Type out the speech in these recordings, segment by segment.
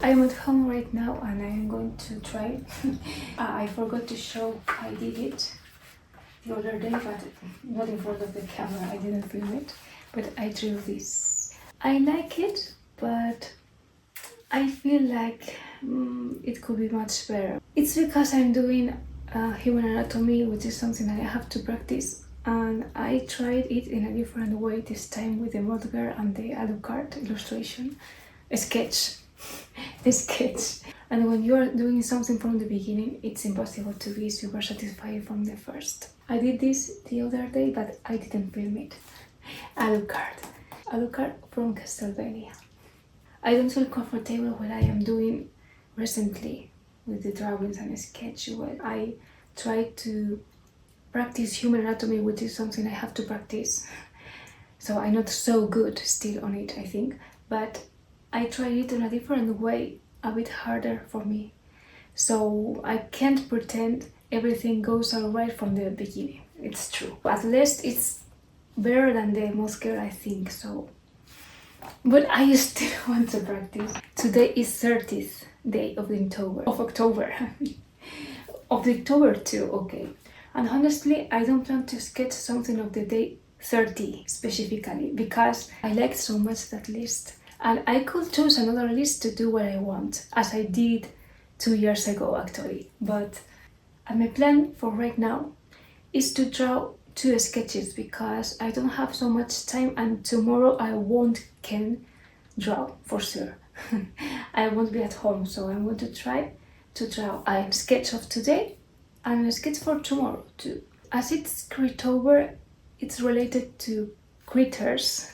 I'm at home right now and I'm going to try. I forgot to show I did it the other day, but not in front of the camera. I didn't film it, but I drew this. I like it, but I feel like it could be much better. It's because I'm doing human anatomy, which is something that I have to practice, and I tried it in a different way this time with the Rodger and the Alucard illustration, a sketch. And when you are doing something from the beginning, it's impossible to be super satisfied from the first. I did this the other day, but I didn't film it. Alucard from Castlevania. I don't feel comfortable what I am doing recently with the drawings and sketch. Well, I try to practice human anatomy, which is something I have to practice. So I'm not so good still on it, I think, but I tried it in a different way, a bit harder for me. So I can't pretend everything goes alright from the beginning. It's true. At least it's better than the Moscow, I think so. But I still want to practice. Today is 30th day of October. Of October too, okay. And honestly, I don't plan to sketch something of the day 30 specifically, because I liked so much that list. And I could choose another list to do what I want, as I did 2 years ago actually. But my plan for right now is to draw 2 sketches, because I don't have so much time and tomorrow I can draw for sure. I won't be at home, so I'm going to try to draw a sketch of today and a sketch for tomorrow too. As it's October, it's related to critters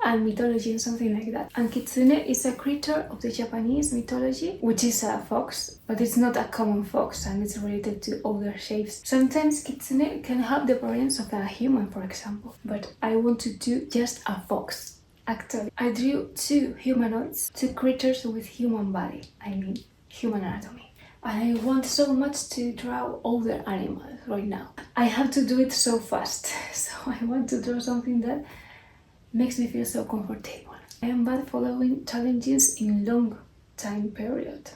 and mythology and something like that. And kitsune is a creature of the Japanese mythology, which is a fox, but it's not a common fox and it's related to other shapes. Sometimes kitsune can have the appearance of a human, for example, but I want to do just a fox. Actually, I drew 2 humanoids, 2 creatures with human body, I mean human anatomy. And I want so much to draw other animals right now. I have to do it so fast, so I want to draw something that makes me feel so comfortable. I am bad following challenges in long time period.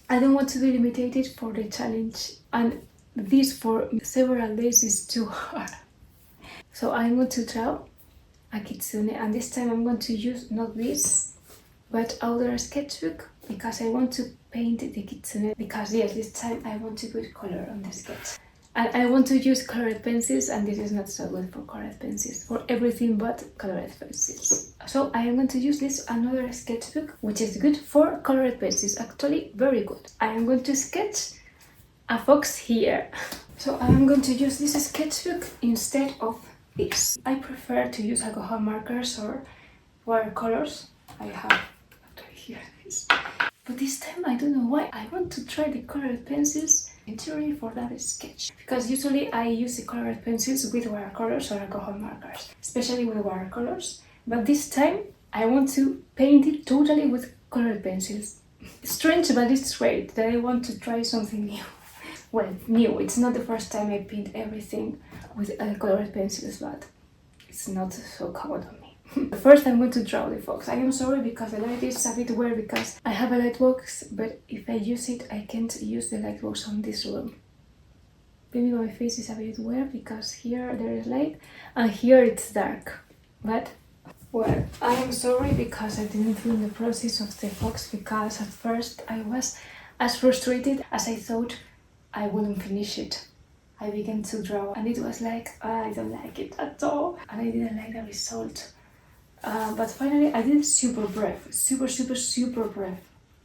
I don't want to be limited for the challenge, and this for several days is too hard. So I'm going to draw a kitsune, and this time I'm going to use not this, but other sketchbook, because I want to paint the kitsune, because yes, this time I want to put color on the sketch. And I want to use colored pencils, and this is not so good for colored pencils, for everything but colored pencils. So I am going to use this another sketchbook, which is good for colored pencils, actually very good. I am going to sketch a fox here. So I am going to use this sketchbook instead of this. I prefer to use alcohol markers or watercolors. I have actually here this. But this time I don't know why, I want to try the colored pencils entirely for that sketch. Because usually I use the colored pencils with watercolors or alcohol markers, especially with watercolors. But this time I want to paint it totally with colored pencils. Strange, but it's great that I want to try something new. Well, new, it's not the first time I paint everything with colored pencils, but it's not so common on me. First I'm going to draw the fox. I am sorry because the light is a bit weird because I have a lightbox, but if I use it I can't use the lightbox on this room. Maybe my face is a bit weird because here there is light and here it's dark. But, well, I am sorry because I didn't film the process of the fox, because at first I was as frustrated as I thought I wouldn't finish it. I began to draw and it was like, I don't like it at all, and I didn't like the result. But finally I did super brave, super brave,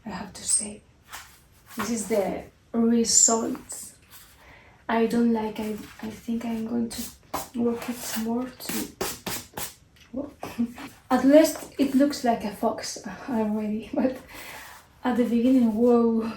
I have to say. This is the result. I don't like it. I think I'm going to work it more to... At least it looks like a fox already, but at the beginning, whoa.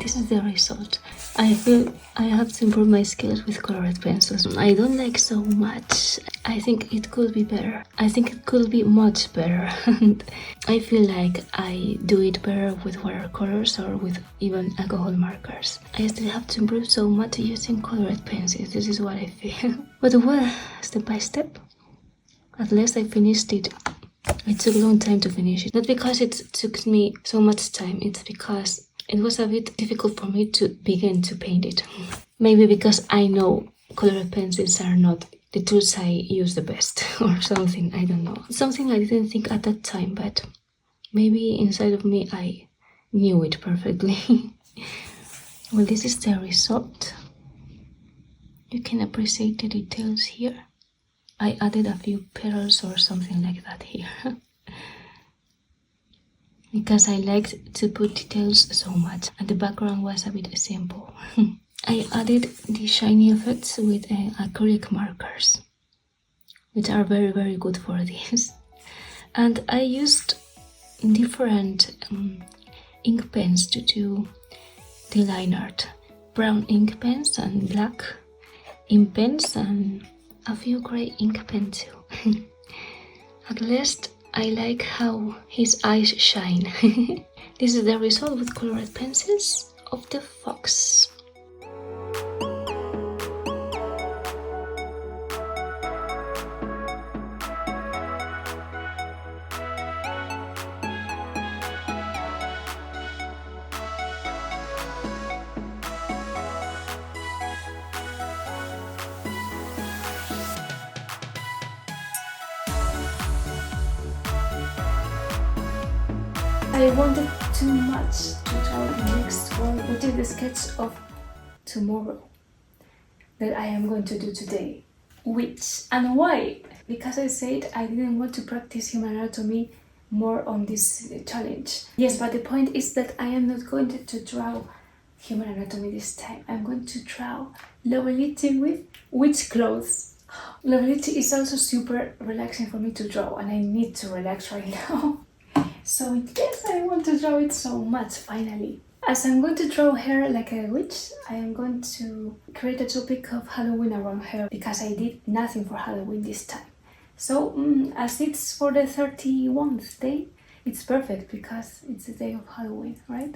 This is the result. I feel I have to improve my skills with colored pencils. I don't like so much. I think it could be better. I think it could be much better. And I feel like I do it better with watercolors or with even alcohol markers. I still have to improve so much using colored pencils. This is what I feel. But well, step by step. At least I finished it. It took a long time to finish it. Not because it took me so much time, it's because it was a bit difficult for me to begin to paint it. Maybe because I know colored pencils are not the tools I use the best or something, I don't know. Something I didn't think at that time, but maybe inside of me I knew it perfectly. Well, this is the result. You can appreciate the details here. I added a few petals or something like that here. Because I liked to put details so much and the background was a bit simple. I added the shiny effects with acrylic markers, which are very, very good for this. And I used different ink pens to do the line art. Brown ink pens and black ink pens and a few grey ink pens too. At least I like how his eyes shine. This is the result with colored pencils of the fox. I wanted too much to draw the next one, which is the sketch of tomorrow that I am going to do today. Which and why? Because I said I didn't want to practice human anatomy more on this challenge. Yes, but the point is that I am not going to draw human anatomy this time. I'm going to draw Lovelity with witch clothes. Lovelity is also super relaxing for me to draw and I need to relax right now. So yes, I want to draw it so much, finally. As I'm going to draw her like a witch, I am going to create a topic of Halloween around her because I did nothing for Halloween this time. So as it's for the 31st day, it's perfect because it's the day of Halloween, right?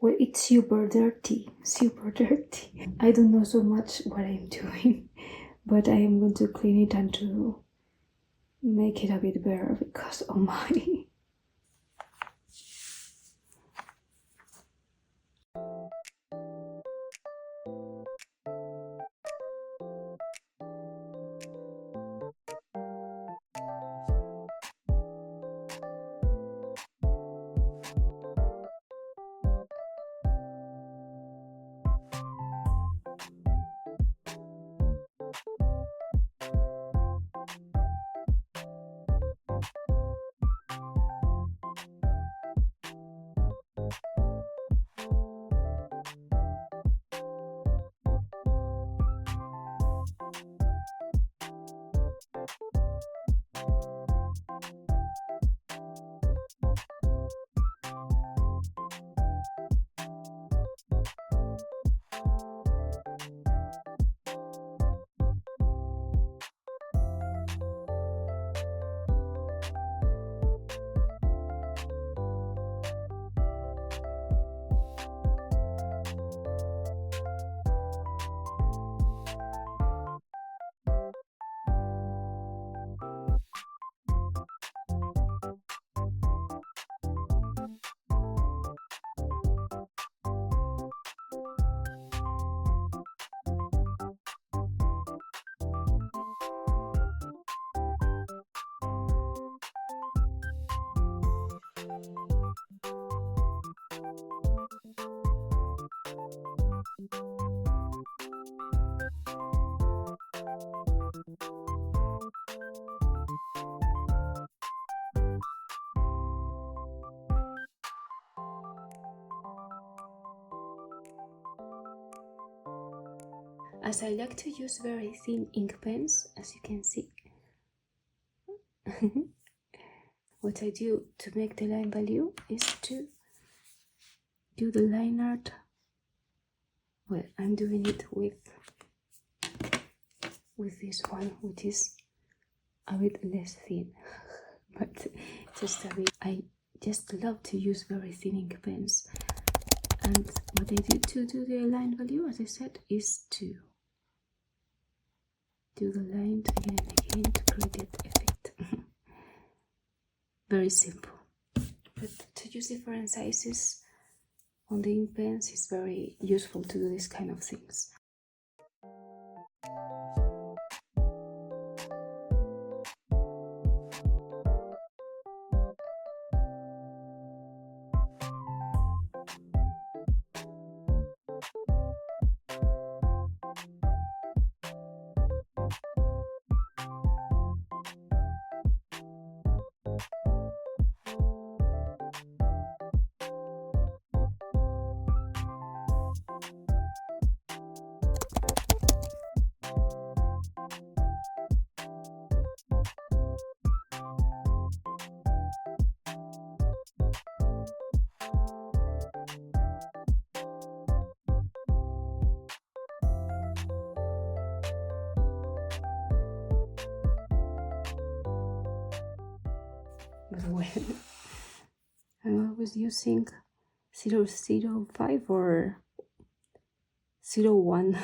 Well, it's super dirty, super dirty. I don't know so much what I'm doing, but I am going to clean it and to make it a bit better because oh my. As I like to use very thin ink pens, as you can see, what I do to make the line value is to do the line art. Well, I'm doing it with this one, which is a bit less thin, but just a bit. I just love to use very thin ink pens, and what I do to do the line value, as I said, is to do the line again and again to create that effect. Very simple, but to use different sizes on the ink pens is very useful to do this kind of things. But well, I'm always using 0.05 or 0.1,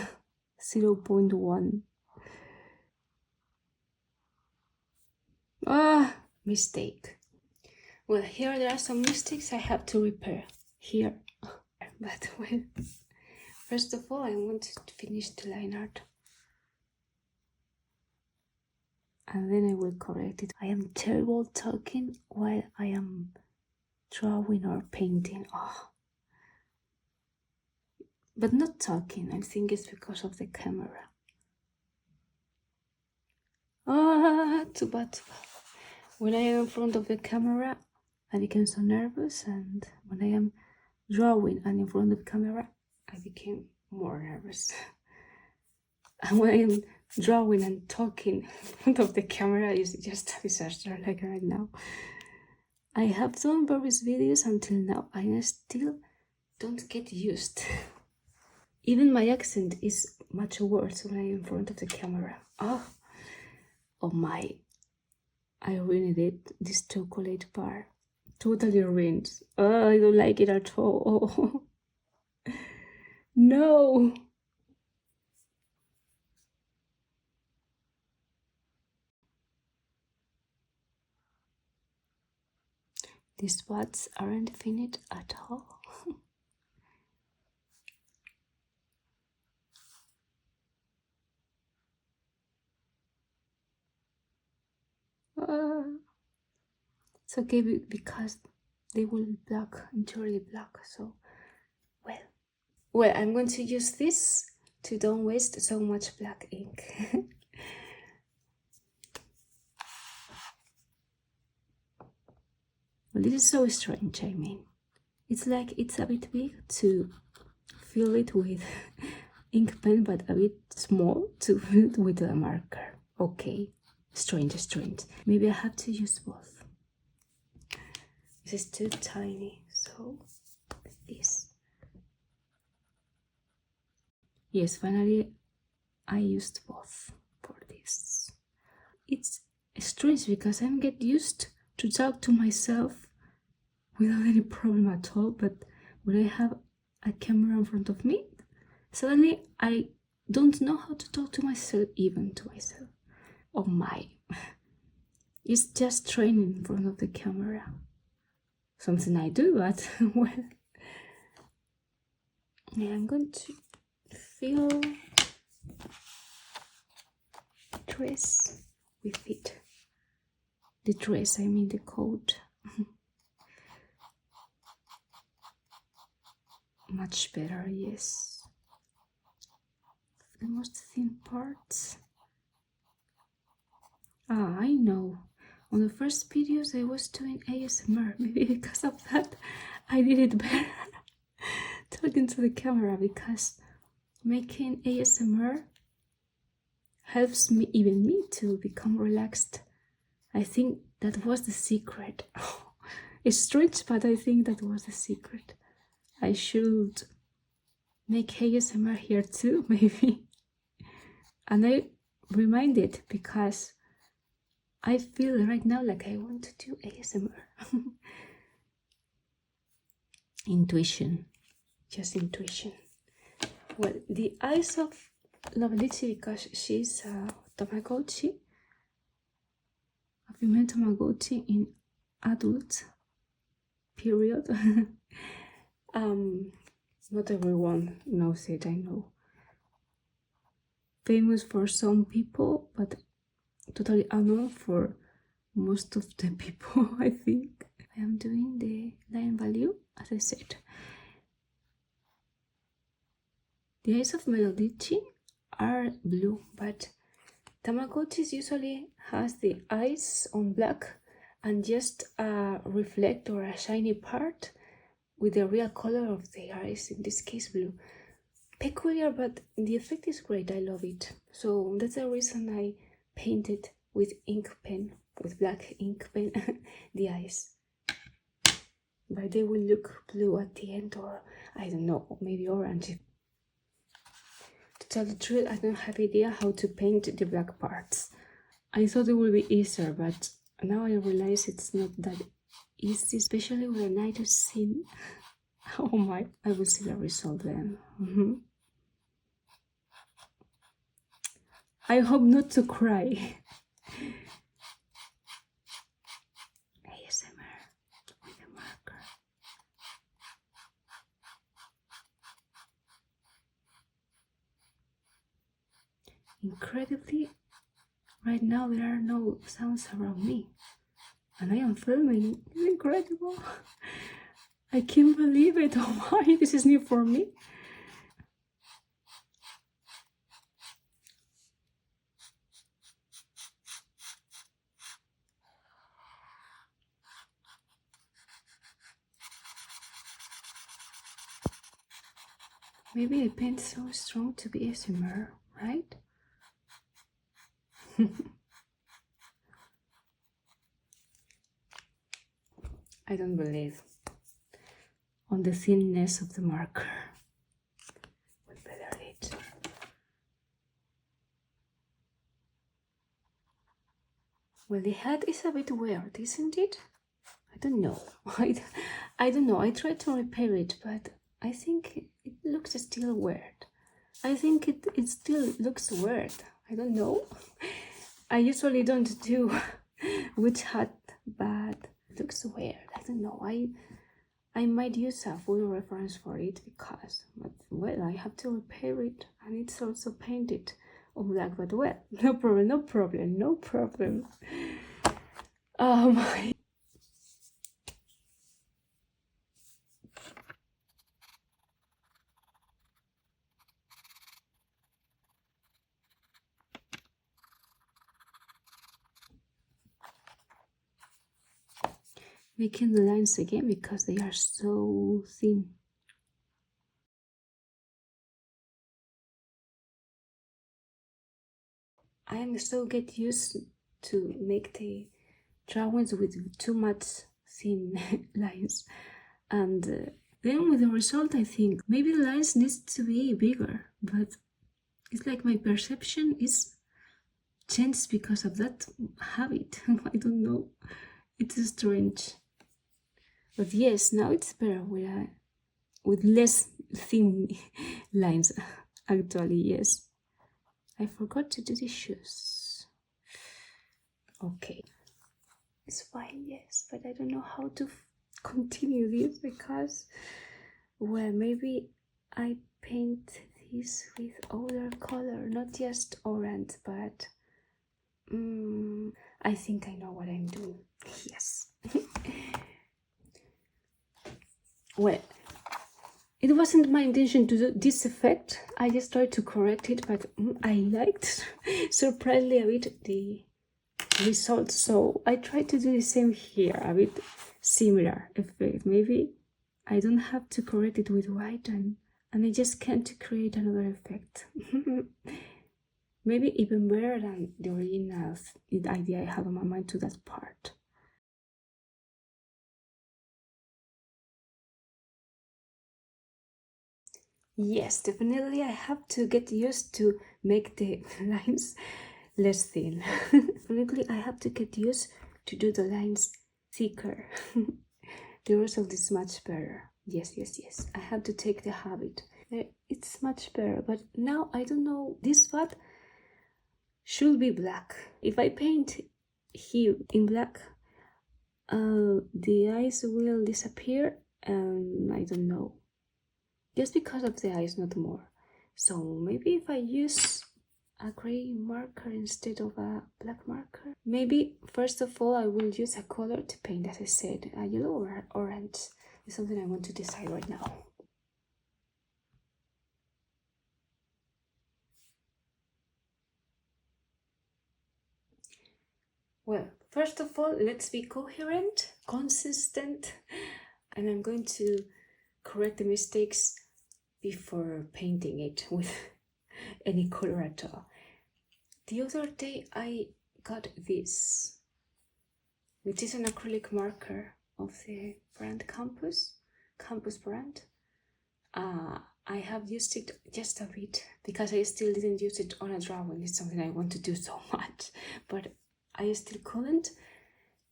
0.1. Mistake. Well, here there are some mistakes I have to repair here. But well, first of all, I want to finish the line art, and then I will correct it. I am terrible talking while I am drawing or painting. But not talking, I think it's because of the camera. Too bad. When I am in front of the camera, I became so nervous, and when I am drawing and in front of the camera, I became more nervous. And when I am drawing and talking in front of the camera, it's just a disaster, like right now. I have done various videos until now, and I still don't get used. Even my accent is much worse when I'm in front of the camera. Oh my, I ruined it, this chocolate bar. Totally ruined. I don't like it at all. No. These spots aren't finished at all. It's okay because they will be black, entirely black, so well, I'm going to use this to don't waste so much black ink. Well, this is so strange, I mean. It's like it's a bit big to fill it with ink pen, but a bit small to fill it with a marker. Okay, strange. Maybe I have to use both. This is too tiny, so this. Yes, finally I used both for this. It's strange because I get used to talk to myself without any problem at all, but when I have a camera in front of me, suddenly I don't know how to talk to myself, even to myself. Oh my, it's just training in front of the camera. Something I do, but well, yeah, I'm going to fill the dress with it. The dress, I mean the coat. Much better, yes. The most thin parts. I know. On the first videos I was doing ASMR. Maybe because of that I did it better talking to the camera, because making ASMR helps me, even me, to become relaxed. I think that was the secret. It's strange, but I think that was the secret. I should make ASMR here too, maybe. And I reminded because I feel right now like I want to do ASMR. Intuition, just intuition. Well, the eyes of Lovelace, because she's a Tamagotchi, a female Tamagotchi in adult period. Not everyone knows it, I know. Famous for some people, but totally unknown for most of the people, I think. I am doing the line value, as I said. The eyes of Melodici are blue, but Tamagotchis usually has the eyes on black and just a reflect or a shiny part with the real color of the eyes, in this case blue. Peculiar, but the effect is great. I love it. So that's the reason I painted with ink pen, with black ink pen, the eyes. But they will look blue at the end, or I don't know, maybe orange. To tell the truth, I don't have idea how to paint the black parts. I thought it would be easier, but now I realize it's not that easy, especially with a night scene. Oh my, I will see the result then. I hope not to cry. ASMR with a marker. Incredibly, right now there are no sounds around me, and I am filming. It's incredible. I can't believe it. Oh my, this is new for me. Maybe I paint so strong to be ASMR, right? I don't believe on the thinness of the marker. With better it. Well, the head is a bit weird, isn't it? I don't know. I don't know. I tried to repair it, but I think it looks still weird. I think it still looks weird. I don't know. I usually don't do witch hat, but it looks weird. I don't know. I might use a full reference for it because, but well, I have to repair it, and it's also painted on black. But well, no problem, no problem, no problem. Oh my. Making the lines again because they are so thin. I am so get used to make the drawings with too much thin lines, and then with the result I think maybe the lines needs to be bigger, but it's like my perception is changed because of that habit. I don't know, it's strange. But yes, now it's better with less thin lines. Actually, yes. I forgot to do the shoes. Okay. It's fine, yes, but I don't know how to continue this because, well, maybe I paint this with other color, not just orange, but I think I know what I'm doing. Yes. Well, it wasn't my intention to do this effect. I just tried to correct it, but I liked surprisingly a bit the result. So I tried to do the same here, a bit similar effect. Maybe I don't have to correct it with white and I just can't create another effect. Maybe even better than the original idea I have in my mind to that part. Yes, definitely I have to get used to make the lines less thin. Definitely I have to get used to do the lines thicker. The result is much better. Yes, yes, yes. I have to take the habit. It's much better, but now I don't know. This spot should be black. If I paint here in black, the eyes will disappear, and I don't know. Just because of the eyes, not more. So maybe if I use a gray marker instead of a black marker, maybe first of all I will use a color to paint, as I said, a yellow or orange. It's something I want to decide right now. Well, first of all, let's be coherent, consistent, and I'm going to correct the mistakes before painting it with any color at all. The other day I got this, which is an acrylic marker of the brand Campus brand. I have used it just a bit because I still didn't use it on a drawing. It's something I want to do so much, but I still couldn't.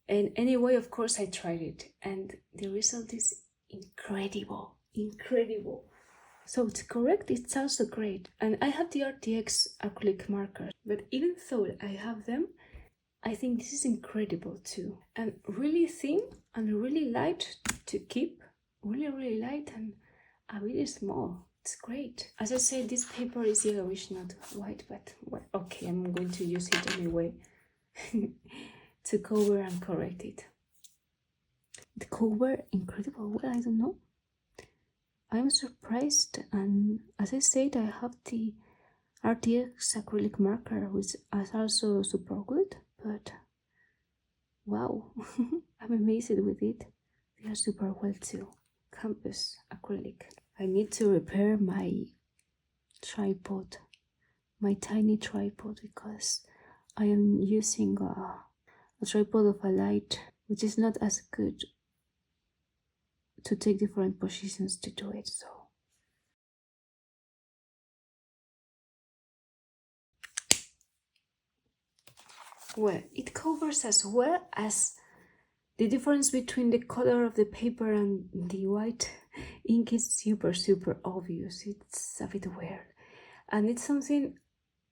And anyway, of course, I tried it, and the result is incredible. So to correct, it's also great. And I have the RTX acrylic markers, but even though I have them, I think this is incredible too. And really thin and really light to keep. Really light and a bit small. It's great. As I said, this paper is yellowish, not white, but well, okay, I'm going to use it anyway to cover and correct it. The cover, incredible. Well, I don't know. I'm surprised, and as I said, I have the RTX acrylic marker, which is also super good, but wow, I'm amazed with it. They are super well too. Campus acrylic. I need to repair my tripod, my tiny tripod, because I am using a tripod of a light, which is not as good to take different positions to do it. So well, it covers as well as the difference between the color of the paper and the white ink is super obvious. It's a bit weird, and it's something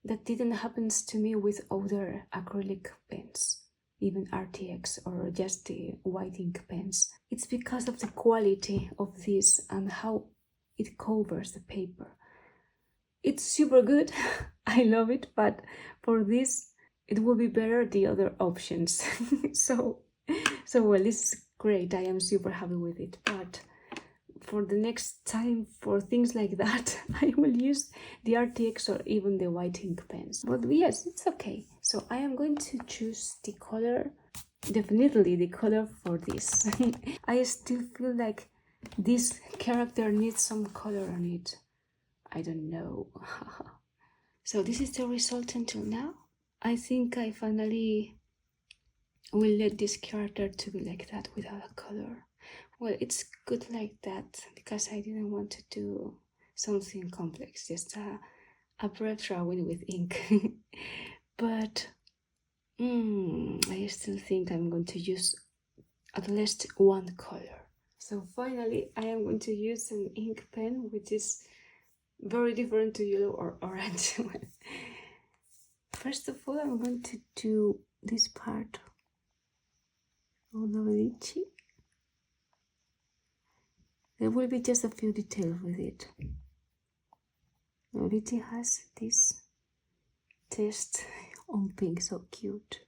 that didn't happen to me with other acrylic pens, even RTX or just the white ink pens. It's because of the quality of this and how it covers the paper. It's super good. I love it, but for this it will be better the other options. so well, this is great. I am super happy with it, but for the next time, for things like that, I will use the RTX or even the white ink pens. But yes, it's okay. So I am going to choose the color, definitely the color for this. I still feel like this character needs some color on it. I don't know. So this is the result until now. I think I finally will let this character to be like that without a color. Well, it's good like that because I didn't want to do something complex, just a brief drawing with ink. But I still think I'm going to use at least one color. So finally, I am going to use an ink pen, which is very different to yellow or orange. First of all, I'm going to do this part of the lychee. There will be just a few details with it. The lychee has this test on pink, so cute.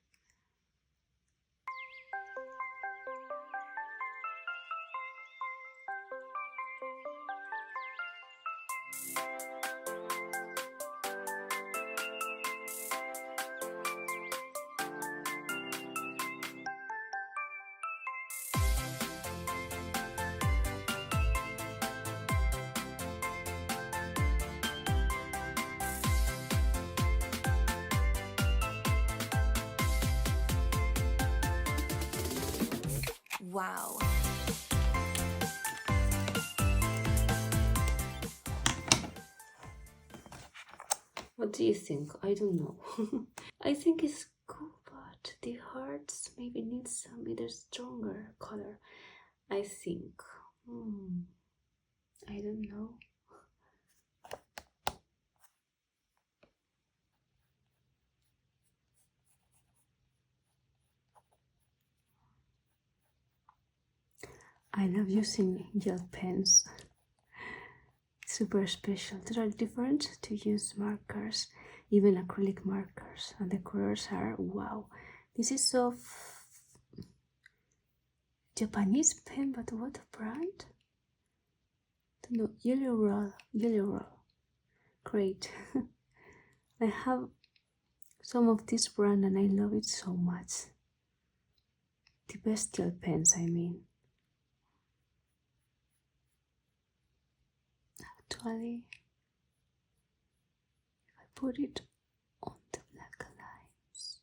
Wow. What do you think? I don't know. I think it's cool, but the hearts maybe need some either stronger color. I think. I don't know. I love using gel pens. Super special. They are different to use markers, even acrylic markers, and the colors are wow. This is of Japanese pen, but what brand? Don't know. Yellow Roll. Great. I have some of this brand and I love it so much. The best gel pens, I mean. Actually, if I put it on the black lines,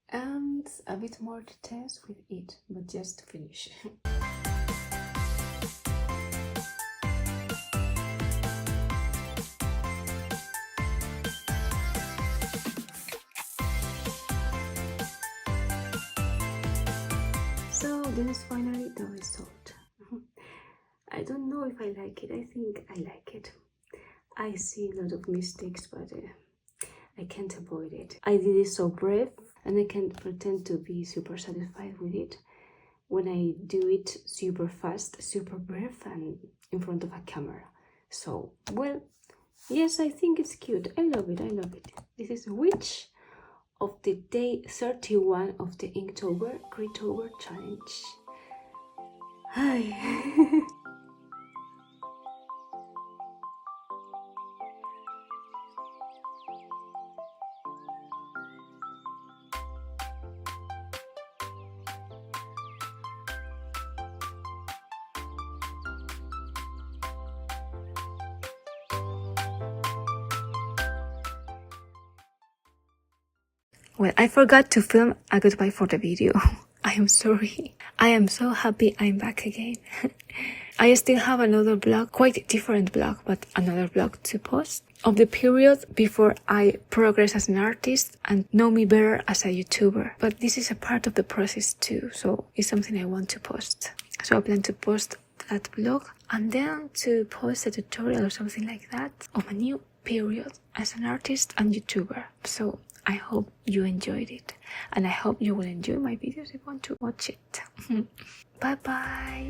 and a bit more details with it, but just to finish. So this is finally the result. I don't know if I like it. I think I like it. I see a lot of mistakes, but I can't avoid it. I did it so brief, and I can't pretend to be super satisfied with it when I do it super fast, super brief, and in front of a camera. So, well, yes, I think it's cute. I love it. I love it. This is Witch of the day 31 of the Inktober Greetober challenge. Hi. Well, I forgot to film a goodbye for the video. I am sorry. I am so happy I'm back again. I still have another vlog, quite different vlog, but another vlog to post of the period before I progress as an artist and know me better as a YouTuber. But this is a part of the process too, so it's something I want to post. So I plan to post that vlog and then to post a tutorial or something like that of a new period as an artist and YouTuber. So I hope you enjoyed it, and I hope you will enjoy my videos if you want to watch it. Bye bye.